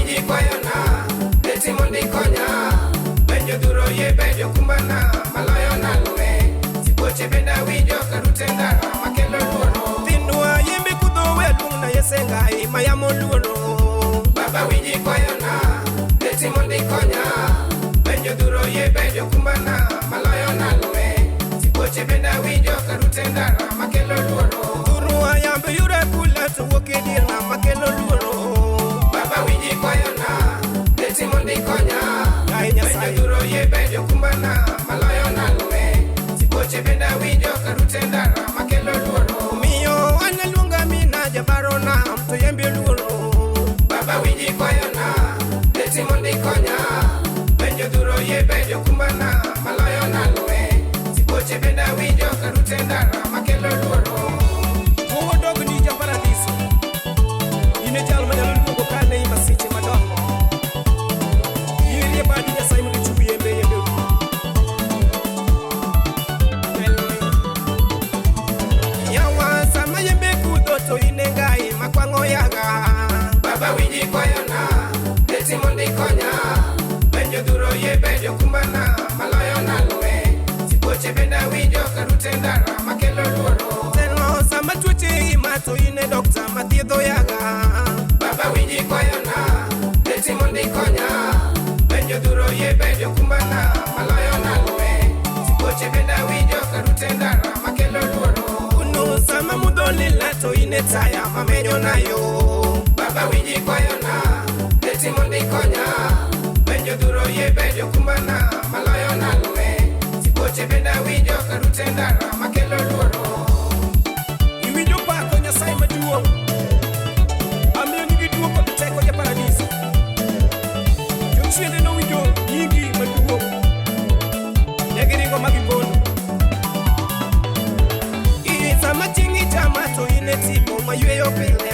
winji kwayona, etimo ndikonya. Benjo duro ye benjo kumbana, maloyo nalwe. Sipoche benda winjo karutenda, makelo luoro. Tinua yembe kudo welung na yesengai, mayamo luoro. Baba winji kwayona, etimo ndikonya. Benjo duro ye benjo kumbana, maloyo nalwe. Sipoche benda winjo karutenda, makelo luoro. Turua yambe yure kula tuwoke dirna, makelo luoro. Baba winji kwayona, etimo ndikonya. Benjo duro ye benjo kumbana, maloyo nalwe. Sipoche benda winjo karutenda, makelo luoro. Miyo analunga mina jabarona, mto yembe luoro. Baba winji kwayona, etimo ndikonya. Benjo duro ye benjo kumbana, maloyo nalwe. Sipoche benda winjo karutenda, makelo luoro. Muwo dog ni jabaradiso. Ine jal manyalo lugo kane ima siche madongo. Yiri badi ya saimu kichubu yembe yembe. Yawa sama yembe kudoto inengai makwango yaga. Baba winji kwayona, etimo ndikonya. Benjo duro ye benjo kumbana, maloyo nalwe. Sipoche benda winjo karutenda, makelo luoro. Telo sama tuche imato ine dokta mathiedho yaga. Baba winji kwayona, etimo ndikonya. Benjo duro ye benjo kumbana, maloyo nalwe. Sipoche benda winjo karutenda, makelo luoro. Unu sama mudoli lato ine taya mamenyo nayo. Baba winji kwayona, etimo ndikonya. Benjo duro ye benjo kumbana, maloyo nalwe. Sipoche benda winjo karutenda, makelo luoro. Iwinjo pako Nyasaye maduong'. Amiyo nigi duoko gi teko ja paradiso. Jochiende nowinjo nyingi maduong'. Negiringo magipondo. Sama chingi chama to ine tipo mayweyo pile.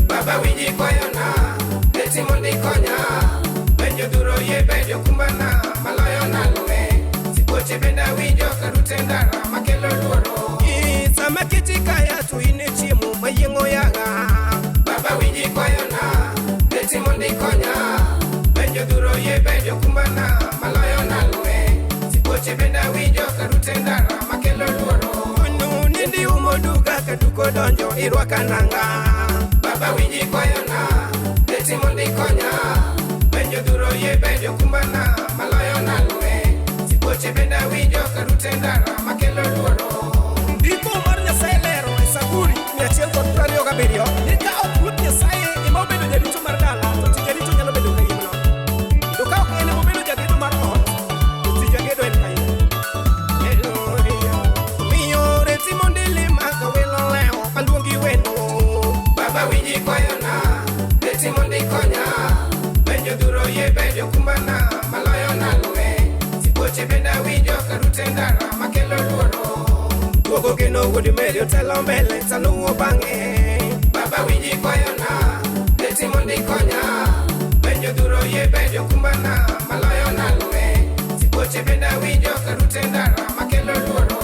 Baba winji kwayona, etimo ndikonya. Benjo duro ye benjo kumbana, maloyo nalwe. Sipoche benda winjo karutenda, makelo luoro. Sama kichika ya to ine chiemo mayengo yaga. Baba winji kwayona, etimo ndikonya. Benjo duro ye benjo kumbana, maloyo nalwe. Sipoche benda winjo karutenda, makelo luoro. Unu nindi umoduga kaduko donjo irwaka nanga. Baba winji kwayona, etimo ndikonya. Benjo duro ye benjo kumbana, maloyo nalwe. Sipoche benda winjo karutenda, makelo luoro. Ndiko mar Nyasaye lero e Zaburi 127. Nika ok Ruoth Nyasaye ema obedo jarito mar dala, to tich jarito nyalo bedo kayimno. To ka ok en ema obedo jagedo mar ot, to tich jagedo en kayimno. Miyo retimo ndili maka welo leo, aluongi wendo. Baba winji kwayona, etimo ndikonya. Benjo duro ye benjo kumbana, maloyo nalwe. Sipoche benda winjo karutenda, makelo luoro. Duogo geno wudi medio telo mbele taluwo bang'e. Baba winji kwayona, etimo ndikonya. Benjo duro ye benjo kumbana, maloyo nalwe. Sipoche benda winjo karutenda, makelo luoro.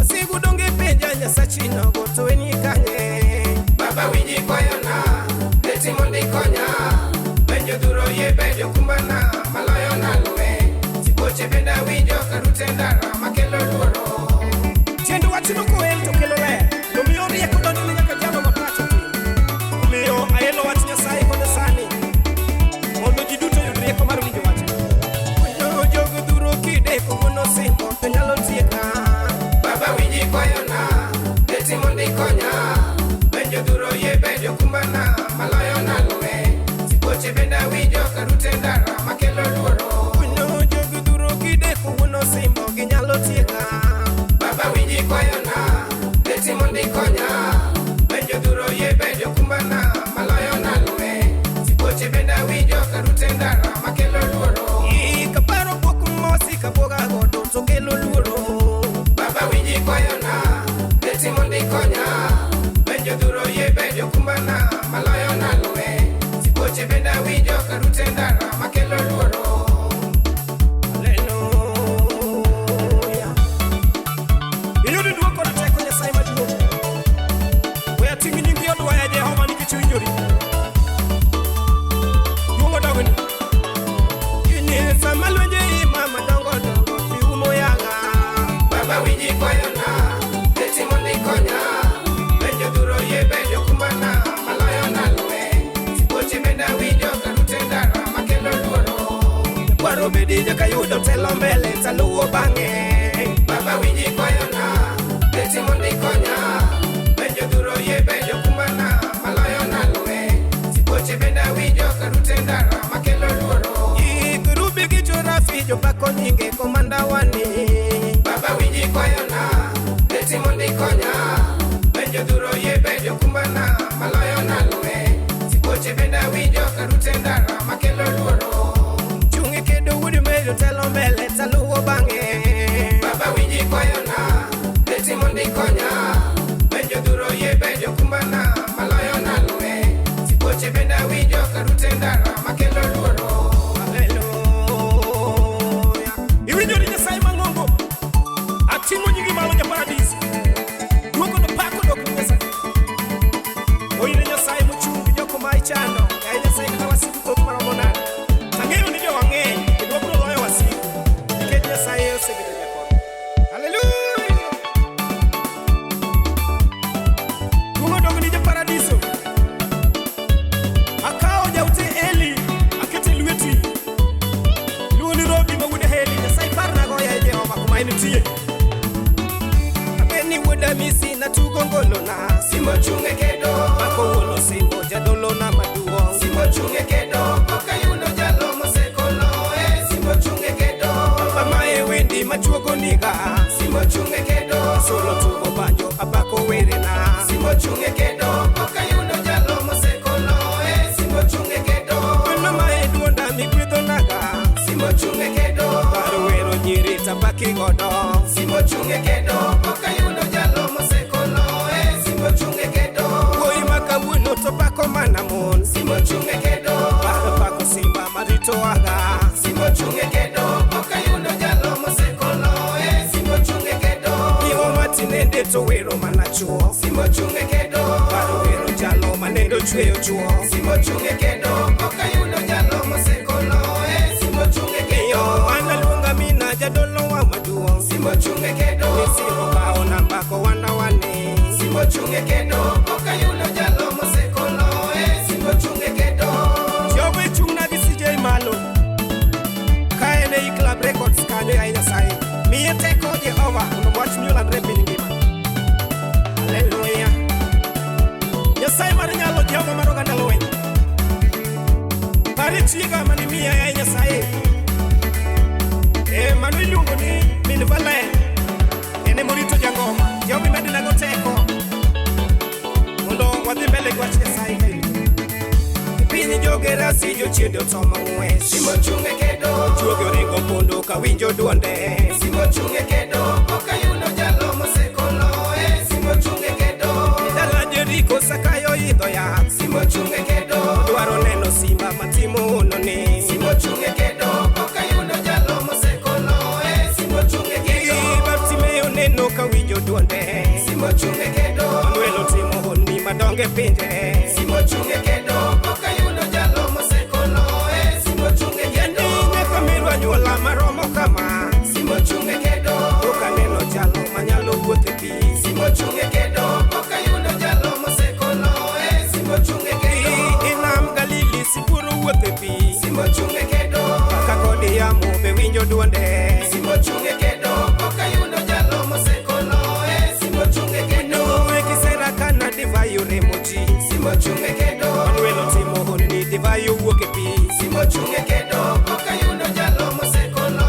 Sigu donge penja Nyasachi nogo to eni kanye. Baba winji kwayona, etimo ndikonya. Benjo duro ye benjo kumbana, maloyo nalwe. Sipoche benda winjo karutenda, makelo luoro. Tiendo wachino koel to kelo ler. Nomiyo rieko donjo nyaka jalo mapacho ti. Omiyo aelo wach Nyasaye kod sani. Mondo ji duto yud rieko mar winjo wachno. Jogo dhuro kideko mono simo to nyalo tieka. Baba winji kwayona, etimo ndikonya. Benjo duro ye benjo kumbana, maloyo nalwe. Sipoche benda winjo karutenda, makelo luoro. Jogo dhuro kideko mono simo ginyalo tieka. Baba winji kwayona, etimo ndikonya. Benjo duro ye benjo kumbana, maloyo nalwe. Sipoche benda winjo karutenda, makelo luoro. Kaparo pok mosi kapoga godo to kelo luoro. Baba winji kwayona, etimo ndikonya. Nyasaye jaka yudo telo mbele taluwo bang'e. Baba winji kwayona, beti mondi konya. Benjo duro ye benjo kumbana, maloyo naluwe. Sipoche benda winjo karute ndara makelo luoro. Igurubi gichora fijo bako nyinge komanda wani. Baba winji kwayona, beti mondi konya. Benjo duro ye benjo kumbana, maloyo naluwe. Sipoche benda winjo karute ndara makelo luoro. Chungi kedo wudi mejo telo mbele taluwo bang'e. Baba winji kwayona, beti mondi konya. Benjo duro ye benjo kumbana, maloyo naluwe. Sipoche benda winjo karute ndara makelo luoro. Haleluya. Iwinjo ni Nyasaye mang'ongo. Atimo nyingi malo ja paradis. Duoko no pako dok Nyasaye. Oine Nyasaye mochungi joko ma ichando. Yae Nyasaye kata wasiku tok maromo nade. Tang'eyo ni jowa ng'eny. Kendo biro loyo wasiku. Nikech Nyasaye osebedo jakoda. Haleluya. Duogo dog ni ja paradiso. Akao jaute Eli. Akete lweti. Luoni robi ma wude Eli. Nyasaye parna go ya Jehova kuma initie. Abeni wuda misi na tugo ngolo na. Simo chunge kedo. Bako wulo simo jadolo na maduong. Simo chunge kedo. Boka yuno jalo mosekolo. Simo chunge kedo. Mama e wendi machuogo niga. Simo chunge kedo. Solo tugo banjo abako were na. Simo chunge kedo. Boka yuno jalo mosekolo. Simo chunge kedo. Mama e duonda mi kwidho naga. Simo chunge kedo. Baro wero nyiri tabaki godo. Simo chunge kedo. Boka yuno jalo mosekolo. Simo chunge kedo. Koi makawuno to pako mana mon. Simo chunge kedo. Baro pako simba marito aga. Simo chunge kedo. Boka yuno jalo mosekolo. Simo chunge kedo. Iwo matinende to wero manachuo. Simo chunge kedo. Baro wero jalo manendo chweyo chuo. Simo chunge kedo. Boka yuno jalo mosekolo. Simo chunge kedo. Analunga mina jadolo wa maduong. Simo chunge kedo. Simo kao nambako wana wane. Simo chunge kedo. Boka yuno jalo mosekolo. Simo chunge kedo. Jobe chungna gisije malo. Kaene i Club Records kanyo ya Nyasaye. Miye teko Jehova uno watch new and rap ngima. Haleluya. Nyasaye mar nyalo Jehova maroga ndalwe. Pare chiga mani miya ya Nyasaye. Manu iluongo ni min Valen. Ene morito jangoma. Jehova medina go teko. Mondo wadhi mbele kwa Nyasaye kaili. Pini jogera si jochiedo toma ng'we. Simo chunge kedo. Chuoge oringo pondo kawinjo duonde. Simo chunge kedo. Boka yuno jalo mosekolo. Simo chunge kedo. Dala Jeriko sakayo idho ya. Simo chunge kedo. Dwaro neno simba matimo unoni. Simo chunge kedo. Boka yuno jalo mosekolo. Simo chunge kedo. Bartimeyo neno kawinjo duonde. Simo chunge kedo. Manuelo timo honni madonge pinje. Simo chunge kedo. Boka yuno jalo mosekolo. Simo chunge kedo. Nyaka mirwa nyuola maromo kama. Simo chunge kedo. Boka neno jalo manyalo wuothe pi. Simo chunge kedo. Boka yuno jalo mosekolo. Simo chunge kedo. Inam Galili sipuro wuothe pi. Simo chunge kedo. Kaka kodi yamo be winjo duonde. Simo chunge kedo. Boka yuno jalo mosekolo. Simo chunge kedo. Ekisera kana divai uremoji. Simo chunge kedo. Manuelo timo honni divai uwuoke pi. Simo chunge kedo. Boka yuno jalo mosekolo.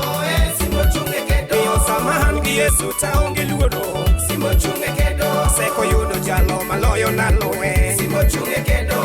Simo chunge kedo. Iyo samahan gi Yesu taonge luoro. Simo chunge kedo. Seko yudo jalo maloyo naluwe. Simo chunge kedo.